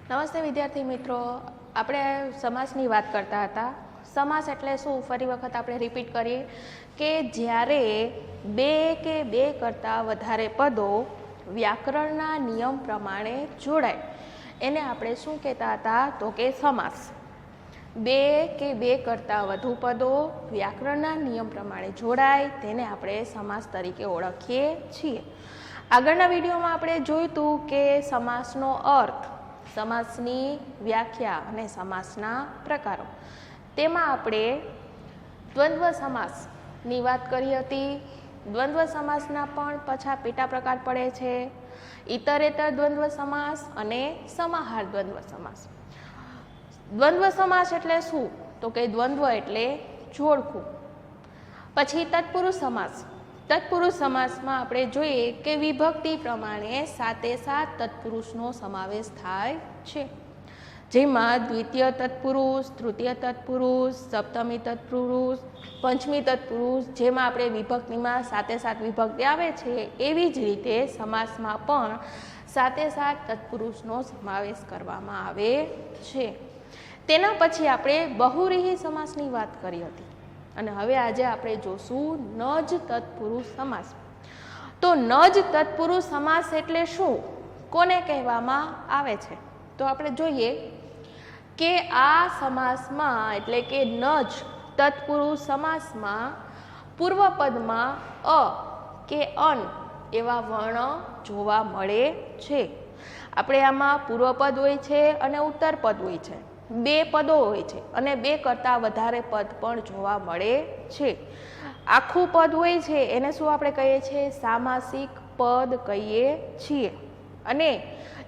નમસ્તે વિદ્યાર્થી મિત્રો, આપણે સમાસની વાત કરતા હતા. સમાસ એટલે શું? ફરી વખત આપણે રિપીટ કરીએ કે જ્યારે બે કે બે કરતાં વધારે પદો વ્યાકરણના નિયમ પ્રમાણે જોડાય એને આપણે શું કહેતા હતા? તો કે સમાસ. બે કે બે કરતાં વધુ પદો વ્યાકરણના નિયમ પ્રમાણે જોડાય તેને આપણે સમાસ તરીકે ઓળખીએ છીએ. આગળના વિડીયોમાં આપણે જોયું હતું કે સમાસનો અર્થ, સમાસની વ્યાખ્યા અને સમાસના પ્રકારો. તેમાં આપણે દ્વંદ્વ સમાસની વાત કરી હતી. દ્વંદ્વ સમાસના પણ પાછા પેટા પ્રકાર પડે છે: ઇતરેતર દ્વંદ્વ સમાસ અને સમાહાર દ્વંદ્વ સમાસ. દ્વંદ્વ સમાસ એટલે શું? તો કે દ્વંદ્વ એટલે જોડકું. પછી તત્પુરુષ સમાસ. તત્પુરુષ સમાસમાં આપણે જોઈએ કે વિભક્તિ પ્રમાણે સાતે સાત તત્પુરુષનો સમાવેશ થાય છે, જેમાં દ્વિતીય તત્પુરુષ, તૃતીય તત્પુરુષ, સપ્તમી તત્પુરુષ, પંચમી તત્પુરુષ, જેમાં આપણે વિભક્તિમાં સાતે સાત વિભક્તિ આવે છે એવી જ રીતે સમાસમાં પણ સાતે સાત તત્પુરુષનો સમાવેશ કરવામાં આવે છે. તેના પછી આપણે બહુવ્રીહી સમાસની વાત કરી હતી અને હવે આજે આપણે જોશું નજ તત્પુરુષ સમાસ. તો નજ તત્પુરુષ સમાસ એટલે શું? કોને કહેવામાં આવે છે? તો આપણે જોઈએ કે આ સમાસમાં એટલે કે નજ તત્પુરુષ સમાસમાં પૂર્વ પદમાં અ કે અન એવા વર્ણ જોવા મળે છે. આપણે આમાં પૂર્વ પદ હોય છે અને ઉત્તર પદ હોય છે. બે પદો હોય છે અને બે કરતાં વધારે પદ પણ જોવા મળે છે. આખું પદ હોય છે એને શું આપણે કહીએ છીએ? સામાસિક પદ કહીએ છીએ. અને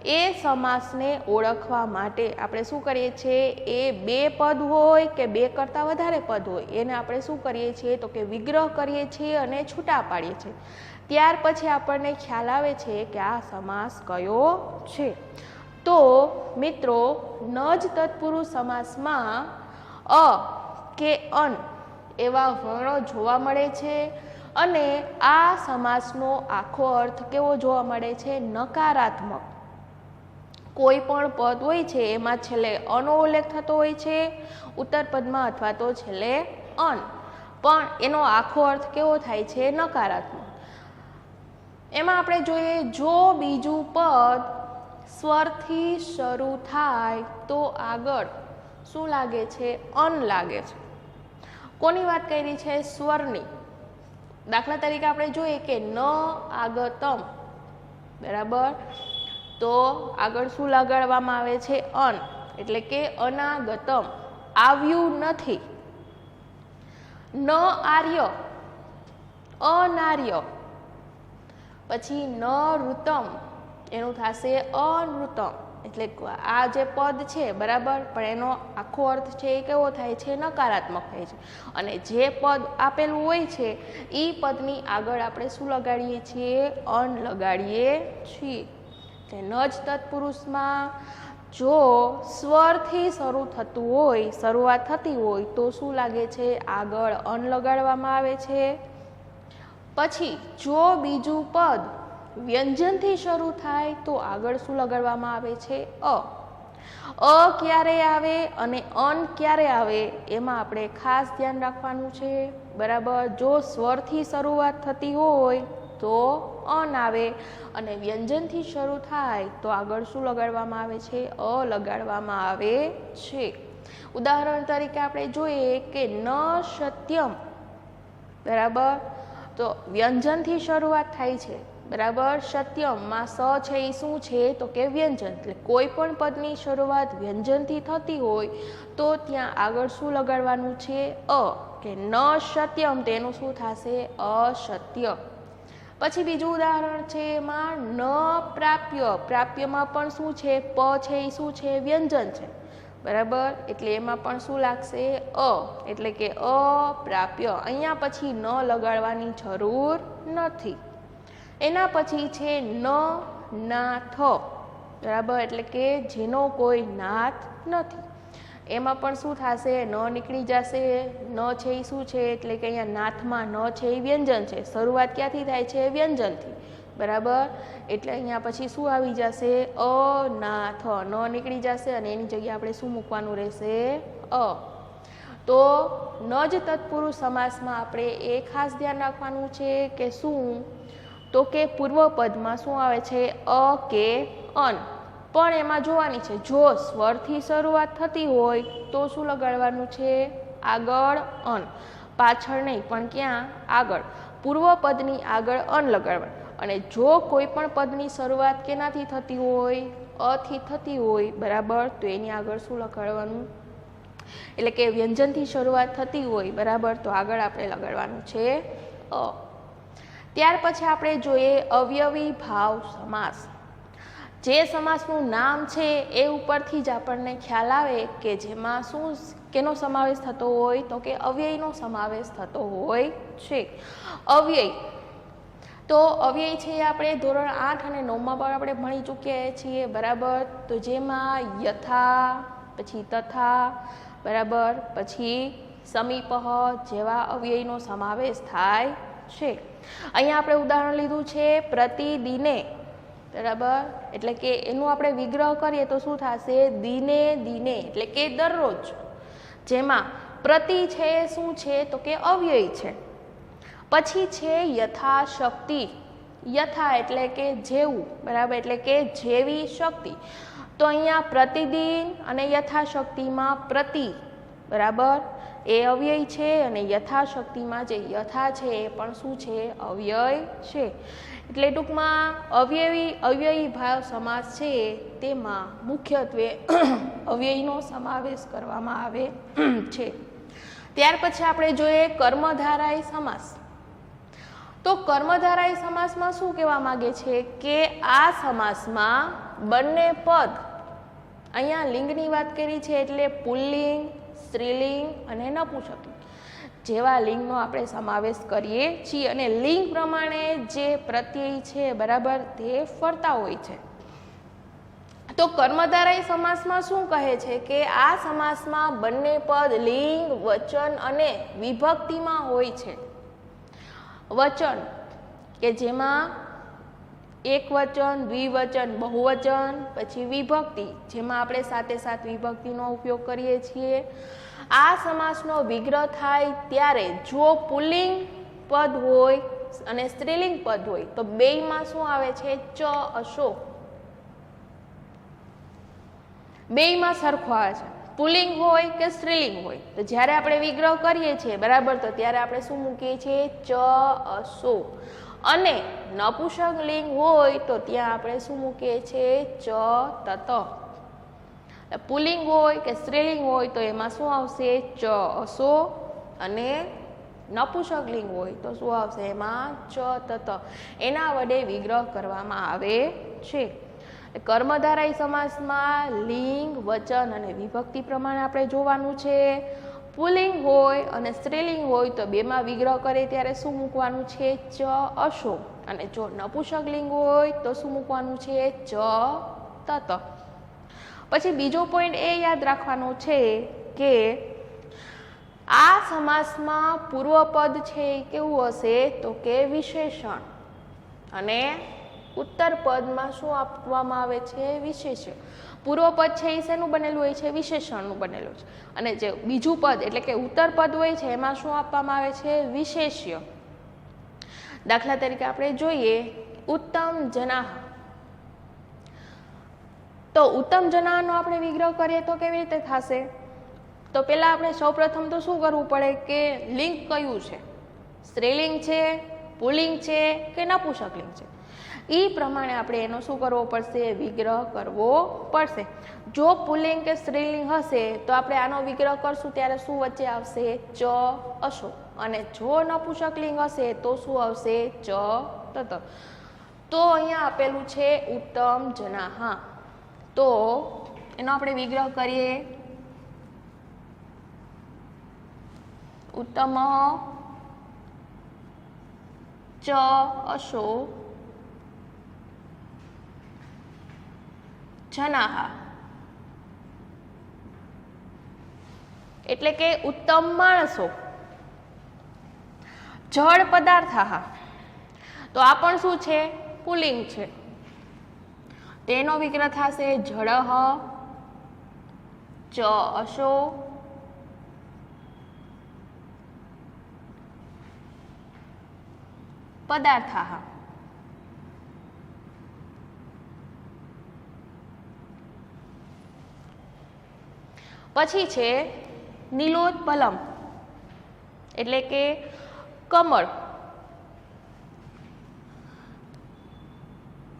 એ સમાસને ઓળખવા માટે આપણે શું કરીએ છીએ? એ બે પદ હોય કે બે કરતાં વધારે પદ હોય એને આપણે શું કરીએ છીએ? તો કે વિગ્રહ કરીએ છીએ અને છૂટા પાડીએ છીએ. ત્યાર પછી આપણને ખ્યાલ આવે છે કે આ સમાસ કયો છે. તો મિત્રો, નજ તત્પુરુષ સમાસમાં અ કે અન એવા વર્ણો જોવા મળે છે અને આ સમાસનો આખો અર્થ કેવો જોવા મળે છે? નકારાત્મક. કોઈ પણ પદ હોય છે એમાં છેલ્લે અનો ઉલ્લેખ થતો હોય છે ઉત્તર પદમાં અથવા તો છેલ્લે અન, પણ એનો આખો અર્થ કેવો થાય છે? નકારાત્મક. એમાં આપણે જોઈએ, જો બીજું પદ સ્વરથી શરૂ થાય તો આગળ શું લાગે છે? અન લાગે છે. કોની વાત કરી છે? સ્વરની. દાખલા તરીકે આપણે જોઈએ કે ન આગતમ, બરાબર, તો આગળ શું લગાડવામાં આવે છે? અન, એટલે કે અનાગતમ, આવ્યું નથી. ન આર્ય, અનાર્ય. પછી ન ઋતમ, એનું થશે અનૃતમ. એટલે આ જે પદ છે, બરાબર, પણ એનો આખો અર્થ છે એ કેવો થાય છે? નકારાત્મક થાય છે. અને જે પદ આપેલું હોય છે એ પદની આગળ આપણે શું લગાડીએ છીએ? અન લગાડીએ છીએ. નજ તત્પુરુષમાં જો સ્વરથી શરૂ થતું હોય, શરૂઆત થતી હોય તો શું લાગે છે? આગળ અન લગાડવામાં આવે છે. પછી જો બીજું પદ વ્યંજનથી શરૂ થાય તો આગળ શું લગાડવામાં આવે છે? અ. અ ક્યારે આવે અને અન ક્યારે આવે એમાં આપણે ખાસ ધ્યાન રાખવાનું છે, બરાબર. જો સ્વરથી શરૂઆત થતી હોય તો અન આવે અને વ્યંજનથી શરૂ થાય તો આગળ શું લગાડવામાં આવે છે? અ લગાડવામાં આવે છે. ઉદાહરણ તરીકે આપણે જોઈએ કે ન સત્યમ, બરાબર, તો વ્યંજનથી શરૂઆત થાય છે, બરાબર. સત્યમમાં સ છે એ શું છે? તો કે વ્યંજન. એટલે કોઈ પણ પદની શરૂઆત વ્યંજનથી થતી હોય તો ત્યાં આગળ શું લગાડવાનું છે? અ. કે ન સત્યમ, તેનું શું થશે? અસત્ય. પછી બીજું ઉદાહરણ છે એમાં ન પ્રાપ્ય. પ્રાપ્યમાં પણ શું છે? પ છે એ શું છે? વ્યંજન છે, બરાબર. એટલે એમાં પણ શું લાગશે? અ. એટલે કે અપ્રાપ્ય. અહીંયા પછી ન લગાડવાની જરૂર નથી. એના પછી છે ન નાથ, બરાબર, એટલે કે જેનો કોઈ નાથ નથી. એમાં પણ શું થશે? ન નીકળી જશે. ન છે એ શું છે? એટલે કે અહીંયા નાથમાં ન છે એ વ્યંજન છે. શરૂઆત ક્યાંથી થાય છે? વ્યંજનથી. બરાબર, એટલે અહીંયા પછી શું આવી જશે? અનાથ. ન નીકળી જશે અને એની જગ્યાએ આપણે શું મૂકવાનું રહેશે? અ. તો ન જ તત્પુરુષ સમાસમાં આપણે એ ખાસ ધ્યાન રાખવાનું છે કે શું, તો કે પૂર્વ પદમાં શું આવે છે? અ કે અન. પણ એમાં જોવાની છે, જો સ્વરથી શરૂઆત થતી હોય તો શું લગાડવાનું છે? આગળ અન. પાછળ નહીં, પણ ક્યાં? આગળ. પૂર્વ પદની આગળ અન લગાડવાનું. અને જો કોઈ પણ પદની શરૂઆત કેનાથી થતી હોય? અથી થતી હોય, બરાબર, તો એની આગળ શું લગાડવાનું? એટલે કે વ્યંજનથી શરૂઆત થતી હોય, બરાબર, તો આગળ આપણે લગાડવાનું છે અ. ત્યાર પછી આપણે જોઈએ અવયવી ભાવ સમાસ. જે સમાસનું નામ છે એ ઉપરથી જ આપણને ખ્યાલ આવે કે જેમાં શું કેનો સમાવેશ થતો હોય? તો કે અવ્યયનો સમાવેશ થતો હોય છે. અવ્યય, તો અવ્યય છે આપણે ધોરણ 8 અને 9માં પણ આપણે ભણી ચૂક્યા છીએ, બરાબર. તો જેમાં યથા, પછી તથા, બરાબર, પછી સમીપઃ જેવા અવ્યયનો સમાવેશ થાય છે. અહીંયા આપણે ઉદાહરણ લીધું છે પ્રતિદિને, બરાબર, એટલે કે એનું આપણે વિગ્રહ કરીએ તો શું થશે? દિને દિને, એટલે કે દરરોજ. જેમાં પ્રતિ છે શું છે? તો કે અવ્યય છે. પછી છે યથાશક્તિ. યથા એટલે કે જેવું, બરાબર, એટલે કે જેવી શક્તિ. તો અહીંયા પ્રતિદિન અને યથાશક્તિમાં પ્રતિ, બરાબર, એ અવ્યય છે અને યથાશક્તિમાં જે યથા છે એ પણ શું છે? અવ્યય છે. એટલે ટૂંકમાં અવ્યયી ભાવ સમાસ છે તેમાં મુખ્યત્વે અવ્યયનો સમાવેશ કરવામાં આવે છે. ત્યાર પછી આપણે જોઈએ કર્મધારય સમાસ. તો કર્મધારય સમાસમાં શું કહેવા માંગે છે કે આ સમાસમાં બંને પદ, અહીંયા લિંગની વાત કરી છે એટલે પુલ્લિંગ, સ્ત્રીલિંગ અને નપુંસકલિંગ જેવા લિંગનો આપણે સમાવેશ કરીએ છીએ. અને લિંગ પ્રમાણે જે પ્રત્યય છે, બરાબર, તે ફરતા હોય છે. તો કર્મધારય સમાસમાં શું કહે છે કે આ સમાસમાં બંને પદ લિંગ, વચન અને વિભક્તિમાં હોય છે. વચન કે જેમાં એક વચન, દ્વિવચન, બહુવચન, પછી વિભક્તિ જેમાં આપણે સાથે સાથ વિભક્તિનો ઉપયોગ કરીએ છીએ. આ સમાસનો વિગ્રહ થાય ત્યારે જો પુલ્લિંગ પદ હોય અને સ્ત્રીલિંગ પદ હોય તો બેયમાં શું આવે છે? ચ અશો. બેયમાં સરખો આવે છે, પુલ્લિંગ હોય કે સ્ત્રીલિંગ હોય. તો જ્યારે આપણે વિગ્રહ કરીએ છીએ, બરાબર, તો ત્યારે આપણે શું મૂકીએ છીએ? ચ અશો. અને નપુંસક લિંગ હોય તો ત્યાં આપણે શું મૂકીએ છીએ? ચ તત. પુલ્લિંગ હોય કે સ્ત્રીલિંગ હોય તો એમાં શું આવશે? ચ અસો. અને નપુંસક લિંગ હોય તો શું આવશે? એમાં ચ તત. એના વડે વિગ્રહ કરવામાં આવે છે. કર્મધારય સમાસમાં લિંગ, વચન અને વિભક્તિ પ્રમાણે આપણે જોવાનું છે. પુલ્લિંગ હોય અને સ્ત્રીલિંગ હોય તો બેમાં વિગ્રહ કરે ત્યારે શું મૂકવાનું છે? ચ અશો. અને જો નપુંસક લિંગ હોય તો શું મૂકવાનું છે? ચ તત. પછી બીજો પોઈન્ટ એ યાદ રાખવાનો છે કે આ સમાસમાં પૂર્વપદ છે એ કેવું હશે? તો કે વિશેષણ. અને ઉત્તર પદમાં શું આપવામાં આવે છે? વિશેષ્ય. પૂર્વપદ છે એ શેનું બનેલું હોય છે? વિશેષણનું બનેલું છે. અને જે બીજું પદ એટલે કે ઉત્તર પદ હોય છે એમાં શું આપવામાં આવે છે? વિશેષ્ય. દાખલા તરીકે આપણે જોઈએ ઉત્તમ જનાહ. તો ઉત્તમ જનાહનો આપણે વિગ્રહ કરીએ તો કેવી રીતે થશે? તો પહેલા આપણે સૌપ્રથમ તો શું કરવું પડે કે લિંગ કયું છે? સ્ત્રીલિંગ છે, પુલ્લિંગ છે કે નપુંસક લિંગ છે? એ પ્રમાણે આપણે એનો શું કરવો પડશે? વિગ્રહ કરવો પડશે. જો પુલ્લિંગ કે સ્ત્રીલિંગ હશે તો આપણે આનો વિગ્રહ કરશું ત્યારે શું વચ્ચે આવશે? ચ અશો. અને જો નપુંસક લિંગ હશે તો શું આવશે? ચ તત. તો અહીંયા આપેલું છે ઉત્તમ જનાહ. તો એનો આપણે વિગ્રહ કરીએ. ઉત્તમ ચ અશો જનાહ. એટલે કે ઉત્તમ માણસો. જળ પદાર્થ. તો આ પણ શું છે? પુલ્લિંગ છે. તેનો વિગ્રહ થશે જળઃ, ચ અશો, પદાર્થાઃ. પછી છે નીલોત્પલમ એટલે કે કમળ.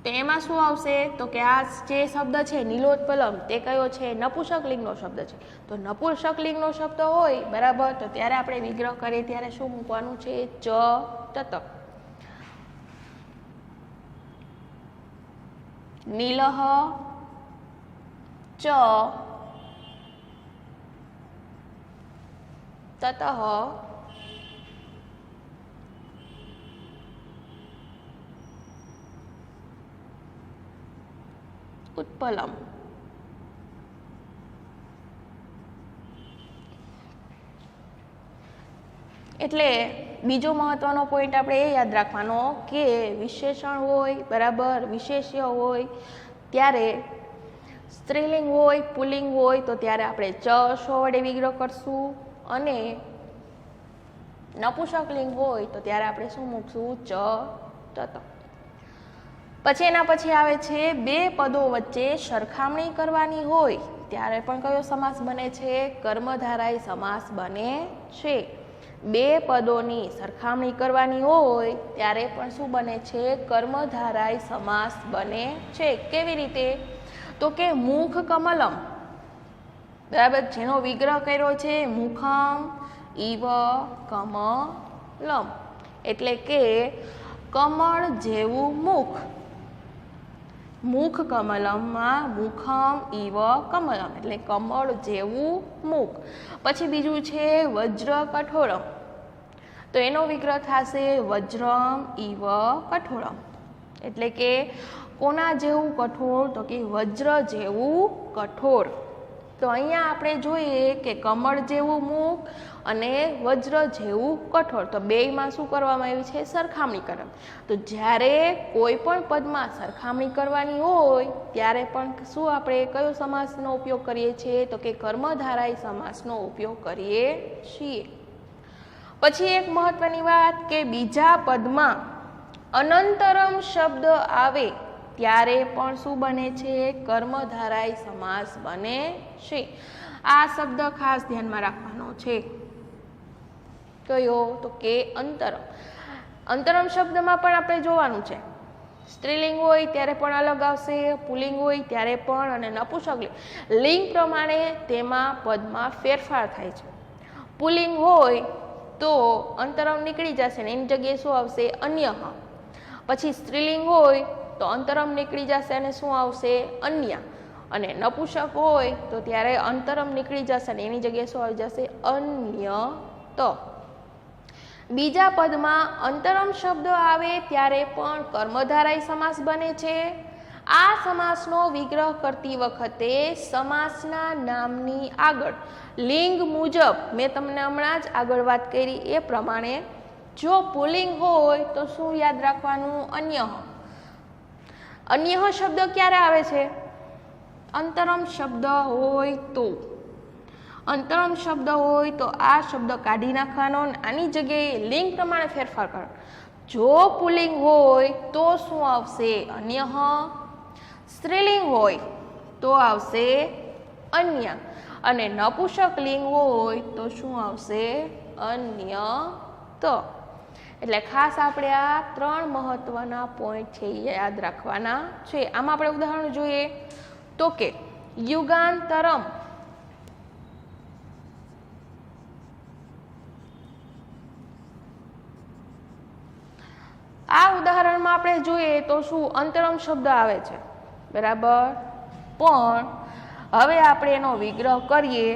તેમાં શું આવશે તો કે આ જે શબ્દ છે નીલોત્પલમ તે કયો છે નપુંસક લિંગનો શબ્દ છે. તો નપુંસક લિંગનો શબ્દ હોય બરાબર તો ત્યારે આપણે વિગ્રહ કરીએ ત્યારે શું મૂકવાનું છે ચ તત. નીલઃ ચ તતઃ ઉત્પલમ. એટલે બીજો મહત્વનો પોઈન્ટ આપણે એ યાદ રાખવાનો કે વિશેષણ હોય બરાબર વિશેષ્ય હોય ત્યારે સ્ત્રીલિંગ હોય પુલ્લિંગ હોય તો ત્યારે આપણે ચ શો વડે વિગ્રહ કરશું અને નપુંસક લિંગ હોય તો ત્યારે આપણે શું મૂકશું ચ તત. પછી એના પછી આવે છે બે પદો વચ્ચે સરખામણી કરવાની હોય ત્યારે પણ કયો સમાસ બને છે કર્મધારાય સમાસ બને છે. બે પદોની સરખામણી કરવાની હોય ત્યારે પણ શું બને છે કર્મધારાય સમાસ બને છે. કેવી રીતે તો કે મુખ કમલમ બરાબર જેનો વિગ્રહ કર્યો છે મુખમ ઇવ કમલમ એટલે કે કમળ જેવું મુખ. મુખ કમલમમાં મુખમ ઇવ કમલમ એટલે કમળ જેવું મુખ. પછી બીજું છે વજ્ર કઠોરમ તો એનો વિગ્રહ થશે વજ્રમ ઇવ કઠોરમ એટલે કે કોના જેવું કઠોર તો કે વજ્ર જેવું કઠોર. તો અહીંયા આપણે જોઈએ કે કમળ જેવું મુખ અને વજ્ર જેવું કઠોર તો બેયમાં શું કરવામાં આવી છે સરખામણી કરવા. તો જ્યારે કોઈ પણ પદમાં સરખામણી કરવાની હોય ત્યારે પણ શું આપણે કયો સમાસનો ઉપયોગ કરીએ છીએ તો કે કર્મધારાય સમાસનો ઉપયોગ કરીએ છીએ. પછી એક મહત્વની વાત કે બીજા પદમાં અનંતરમ શબ્દ આવે ત્યારે પણ શું બને છે કર્મધારાય સમાસ બને છે. આ શબ્દ ખાસ ધ્યાનમાં રાખવાનો છે. કયો તો કે અંતરમ. અંતરમ શબ્દમાં પણ આપણે જોવાનું છે સ્ત્રીલિંગ હોય ત્યારે પણ અલગ આવશે પુલ્લિંગ હોય ત્યારે પણ અને નપુંસક લિંગ પ્રમાણે તેમાં પદમાં ફેરફાર થાય છે. પુલ્લિંગ હોય તો અંતરમ નીકળી જશે ને એની જગ્યાએ શું આવશે અન્ય. પછી સ્ત્રીલિંગ હોય તો અંતરમ નીકળી જશે અને શું આવશે અન્ય. અને નપુંસક હોય તો ત્યારે અંતરમ નીકળી જશે અને એની જગ્યાએ શું આવી જશે અન્ય. તો બીજા પદમાં અંતરમ શબ્દ આવે ત્યારે પણ કર્મધારાય સમાસ બને છે. આ સમાસનો વિગ્રહ કરતી વખતે સમાસના નામની આગળ લિંગ મુજબ મેં તમને હમણાં જ આગળ વાત કરી એ પ્રમાણે જો પુલ્લિંગ હોય તો શું યાદ રાખવાનું અન્ય. અન્ય શબ્દ ક્યારે આવે છે અંતરમ શબ્દ હોય તો. અંતરમ શબ્દ હોય તો આ શબ્દ કાઢી નાખવાનો આની જગ્યાએ લિંગ પ્રમાણે ફેરફાર કરો. જો પુલ્લિંગ હોય તો શું આવશે અન્ય. સ્ત્રીલિંગ હોય તો આવશે અન્ય અને નપુંસક લિંગ હોય તો શું આવશે અન્ય. તો એટલે ખાસ આપણે આ ત્રણ મહત્વના પોઈન્ટ છે એ યાદ રાખવાના છે. આમાં આપણે ઉદાહરણ જોઈએ તો કે યુગાંતરમ આ ઉદાહરણમાં આપણે જોઈએ તો શું અંતરમ શબ્દ આવે છે બરાબર પણ હવે આપણે એનો વિગ્રહ કરીએ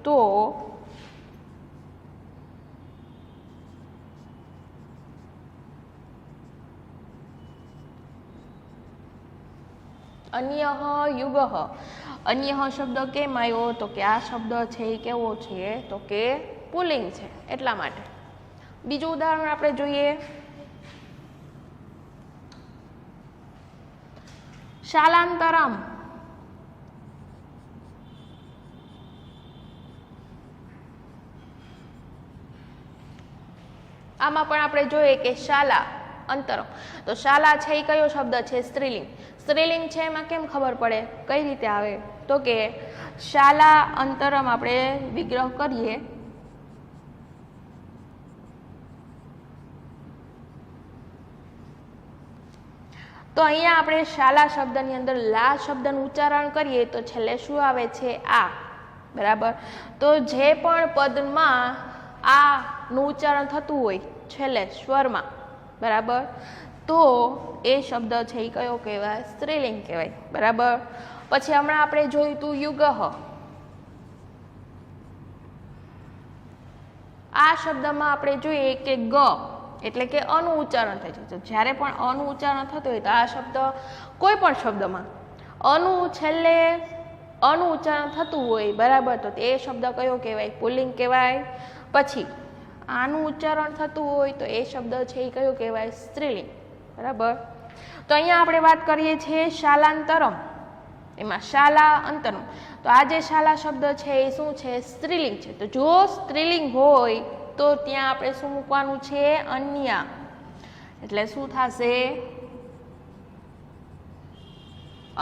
તો અન્ય યુગ. અન્ય શબ્દ કેમ આવ્યો તો કે આ શબ્દ છે એ કેવો છે તો કે પુલ્લિંગ છે એટલા માટે. બીજું ઉદાહરણ આપણે જોઈએ શાલાંતરમ, આમાં પણ આપણે જોઈએ કે શાલા અંતરમ, તો શાલા છે એ કયો શબ્દ છે? સ્ત્રીલિંગ. સ્ત્રીલિંગ છે એમાં કેમ ખબર પડે? કઈ રીતે આવે? તો કે શાલા અંતરમ આપણે વિગ્રહ કરીએ તો અહીંયા આપણે શાલા શબ્દની અંદર લા શબ્દનું ઉચ્ચારણ કરીએ તો છેલ્લે શું આવે છે? આ. બરાબર. તો જે પણ પદમાં આ નું ઉચ્ચારણ થતું હોય છેલ્લે સ્વરમાં, બરાબર, તો એ શબ્દ છે એ કયો કહેવાય? સ્ત્રીલિંગ કહેવાય. બરાબર. પછી હમણાં આપણે જોયું હતું યુગહ. આ શબ્દમાં આપણે જોઈએ કે ગ એટલે કે અનું ઉચ્ચારણ થાય છે. તો જ્યારે પણ અનું ઉચ્ચારણ થતું હોય તો આ શબ્દ કોઈ પણ શબ્દમાં અનું છેલ્લે અનું ઉચ્ચારણ થતું હોય, બરાબર, તો એ શબ્દ કયો કહેવાય? પુલ્લિંગ કહેવાય. પછી આનું ઉચ્ચારણ થતું હોય તો એ શબ્દ છે એ કયો કહેવાય? સ્ત્રીલિંગ. બરાબર. તો અહીંયા આપણે વાત કરીએ છીએ શાલાંતરમ, એમાં શાલા અંતરમ. તો આ જે શાલા શબ્દ છે એ શું છે? સ્ત્રીલિંગ છે. તો જો સ્ત્રીલિંગ હોય તો ત્યાં આપણે શું મૂકવાનું છે? અન્ય. એટલે શું થશે?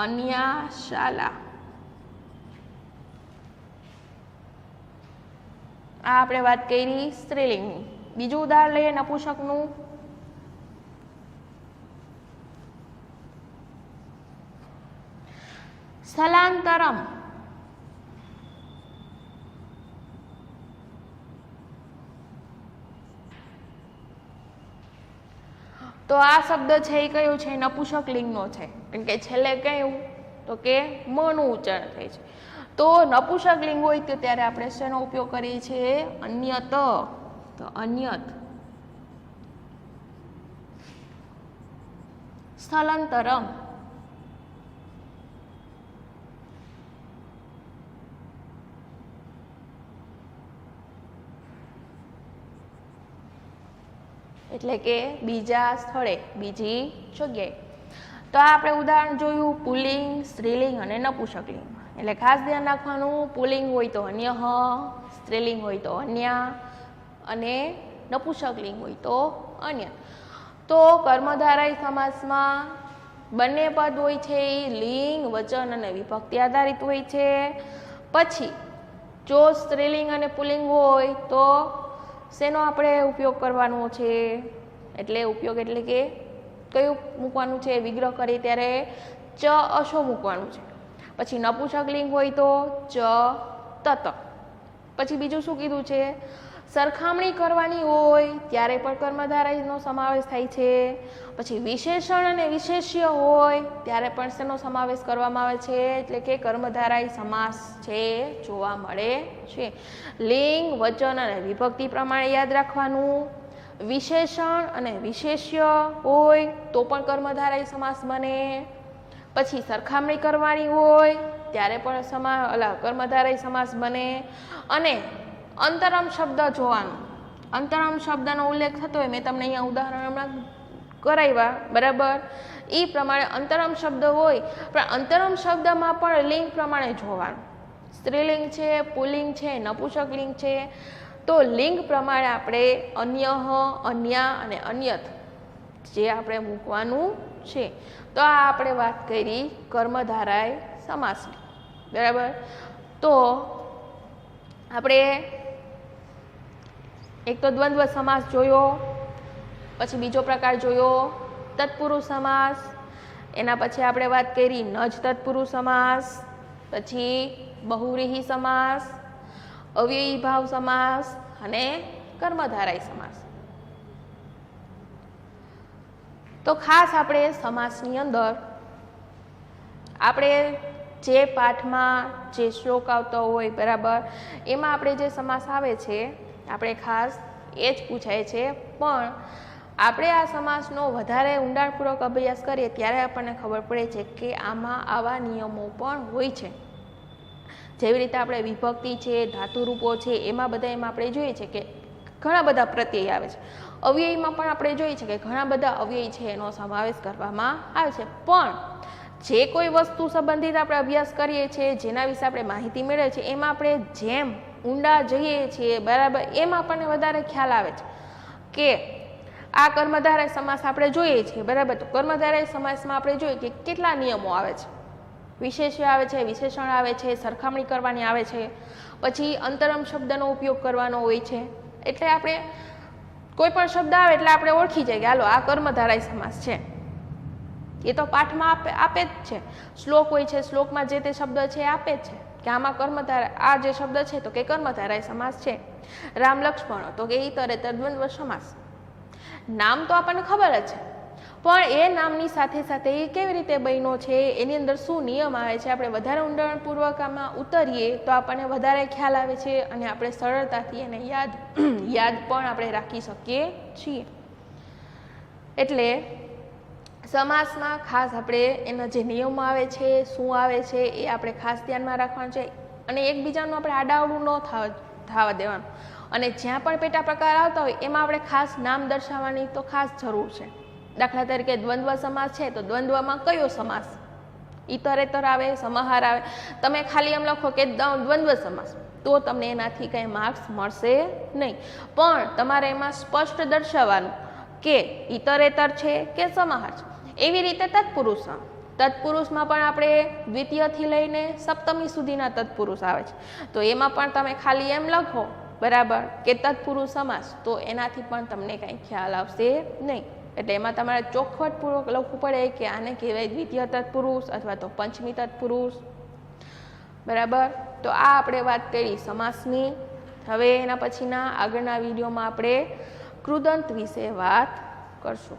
અન્ય શાલા. આ આપણે વાત કરી સ્ત્રીલિંગની. બીજું ઉદાહરણ લઈએ નપુંસકનું. સ્થલાંતરમ. તો આ શબ્દ છે એ કયો છે? નપુંસક લિંગનો છે. કારણ કે છેલ્લે કયું? તો કે મ નું ઉચ્ચારણ થાય છે. તો નપુંસક લિંગ હોય તો ત્યારે આપણે શેનો ઉપયોગ કરીએ છીએ? અન્યત. તો અન્યત. સ્થલાંતરમ. એટલે કે બીજા સ્થળે, બીજી જગ્યાએ. તો આ આપણે ઉદાહરણ જોયું પુલ્લિંગ, સ્ત્રીલિંગ અને નપુંસકલિંગ. એટલે ખાસ ધ્યાન રાખવાનું, પુલ્લિંગ હોય તો અન્યઃ, સ્ત્રીલિંગ હોય તો અન્ય અને નપુંસકલિંગ હોય તો અન્ય. તો કર્મધારય સમાસમાં બંને પદ હોય છે એ લિંગ, વચન અને વિભક્તિ આધારિત હોય છે. પછી જો સ્ત્રીલિંગ અને પુલ્લિંગ હોય તો શેનો આપણે ઉપયોગ કરવાનો છે? એટલે ઉપયોગ એટલે કે કયું મૂકવાનું છે? વિગ્રહ કરીએ ત્યારે ચ અશો મૂકવાનું છે. પછી નપુંસકલિંગ હોય તો ચ તત. પછી બીજું શું કીધું છે? સરખામણી કરવાની હોય ત્યારે પણ કર્મધારયનો સમાવેશ થાય છે. પછી વિશેષણ અને વિશેષ્ય હોય ત્યારે પણ શેનો સમાવેશ કરવામાં આવે છે? એટલે કે કર્મધારય સમાસ છે જોવા મળે છે. લિંગ, વચન અને વિભક્તિ પ્રમાણે યાદ રાખવાનું. વિશેષણ અને વિશેષ્ય હોય તો પણ કર્મધારય સમાસ બને. પછી સરખામણી કરવાની હોય ત્યારે પણ કર્મધારય સમાસ બને. અને અંતરમ શબ્દ જોવાનું. અંતરમ શબ્દનો ઉલ્લેખ થતો હોય, મેં તમને અહીંયા ઉદાહરણ હમણાં કરાવ્યા, બરાબર, એ પ્રમાણે અંતરમ શબ્દ હોય પણ અંતરમ શબ્દમાં પણ લિંગ પ્રમાણે જોવાનું. સ્ત્રીલિંગ છે, પુલ્લિંગ છે, નપુંસકલિંગ છે, તો લિંગ પ્રમાણે આપણે અન્યઃ, અન્ય અને અન્યત જે આપણે મૂકવાનું છે. તો આ આપણે વાત કરી કર્મધારય સમાસની. બરાબર. તો આપણે એક તો દ્વંદ્વ સમાસ જોયો, પછી બીજો પ્રકાર જોયો તત્પુરુષ સમાસ, એના પછી આપણે વાત કરી નજ તત્પુરુષ સમાસ, પછી બહુવ્રીહી સમાસ, અવ્યયી ભાવ સમાસ અને કર્મધારય સમાસ. તો ખાસ આપણે સમાસની અંદર આપણે જે પાઠમાં જે શ્લોક આવતો હોય, બરાબર, એમાં આપણે જે સમાસ આવે છે આપણે ખાસ એ જ પૂછાય છે. પણ આપણે આ સમાસનો વધારે ઊંડાણપૂર્વક અભ્યાસ કરીએ ત્યારે આપણને ખબર પડે છે કે આમાં આવા નિયમો પણ હોય છે. જેવી રીતે આપણે વિભક્તિ છે, ધાતુરૂપો છે, એમાં આપણે જોઈએ છે કે ઘણા બધા પ્રત્યય આવે છે. અવ્યયમાં પણ આપણે જોઈએ છે કે ઘણા બધા અવ્યય છે એનો સમાવેશ કરવામાં આવે છે. પણ જે કોઈ વસ્તુ સંબંધિત આપણે અભ્યાસ કરીએ છીએ, જેના વિશે આપણે માહિતી મેળવીએ છીએ, એમાં આપણે જેમ ઊંડા જઈએ છીએ બરાબર, એમ આપણને વધારે ખ્યાલ આવે છે કે આ કર્મધારય સમાસ આપણે જોઈએ છીએ બરાબર. તો કર્મધારય સમાસમાં આપણે જોઈએ કે કેટલા નિયમો આવે છે, વિશેષ્ય આવે છે, વિશેષણ આવે છે, સરખામણી કરવાની આવે છે, પછી અંતરમ શબ્દનો ઉપયોગ કરવાનો હોય છે. એટલે આપણે કોઈ પણ શબ્દ આવે એટલે આપણે ઓળખી જાય કે હાલો આ કર્મધારય સમાસ છે. એ તો પાઠમાં આપે જ છે, શ્લોક હોય છે, શ્લોકમાં જે તે શબ્દ છે એ આપે જ છે કે આમાં કર્મધારય, આ જે શબ્દ છે તો કે કર્મધારય સમાસ છે. રામ લક્ષ્મણો તો કે ઇતરેતર દ્વંદ્વ સમાસ. નામ તો આપણને ખબર જ છે, પણ એ નામની સાથે સાથે એ કેવી રીતે બન્યો છે, એની અંદર શું નિયમ આવે છે, આપણે વધારે ઊંડાણપૂર્વક આમાં ઉતરીએ તો આપણને વધારે ખ્યાલ આવે છે અને આપણે સરળતાથી એને યાદ પણ આપણે રાખી શકીએ છીએ. એટલે સમાસમાં ખાસ આપણે એના જે નિયમો આવે છે, શું આવે છે, એ આપણે ખાસ ધ્યાનમાં રાખવાનું છે અને એકબીજાનું આપણે આડાઅવળું ન થવા દેવાનું. અને જ્યાં પણ પેટા પ્રકાર આવતા હોય એમાં આપણે ખાસ નામ દર્શાવવાની તો ખાસ જરૂર છે. દાખલા તરીકે દ્વંદ્વ સમાસ છે તો દ્વંદ્વમાં કયો સમાસ, ઇતરેતર આવે, સમાહાર આવે. તમે ખાલી એમ લખો કે દ્વંદ્વ સમાસ તો તમને એનાથી કંઈ માર્ક્સ મળશે નહીં, પણ તમારે એમાં સ્પષ્ટ દર્શાવવાનું કે ઇતરેતર છે કે સમાહાર છે. એવી રીતે તત્પુરુષમાં પણ આપણે દ્વિતીયથી લઈને સપ્તમી સુધીના તત્પુરુષ આવે છે, તો એમાં પણ તમે ખાલી એમ લખો બરાબર કે તત્પુરુષ સમાસ, તો એનાથી પણ તમને કંઈ ખ્યાલ આવશે નહીં. એટલે એમાં તમારે ચોખવટપૂર્વક લખવું પડે કે આને કહેવાય દ્વિતીય તત્પુરુષ અથવા તો પંચમી તત્પુરુષ બરાબર. તો આ આપણે વાત કરી સમાસની. હવે એના પછીના આગળના વિડીયોમાં આપણે કૃદંત વિશે વાત કરશું.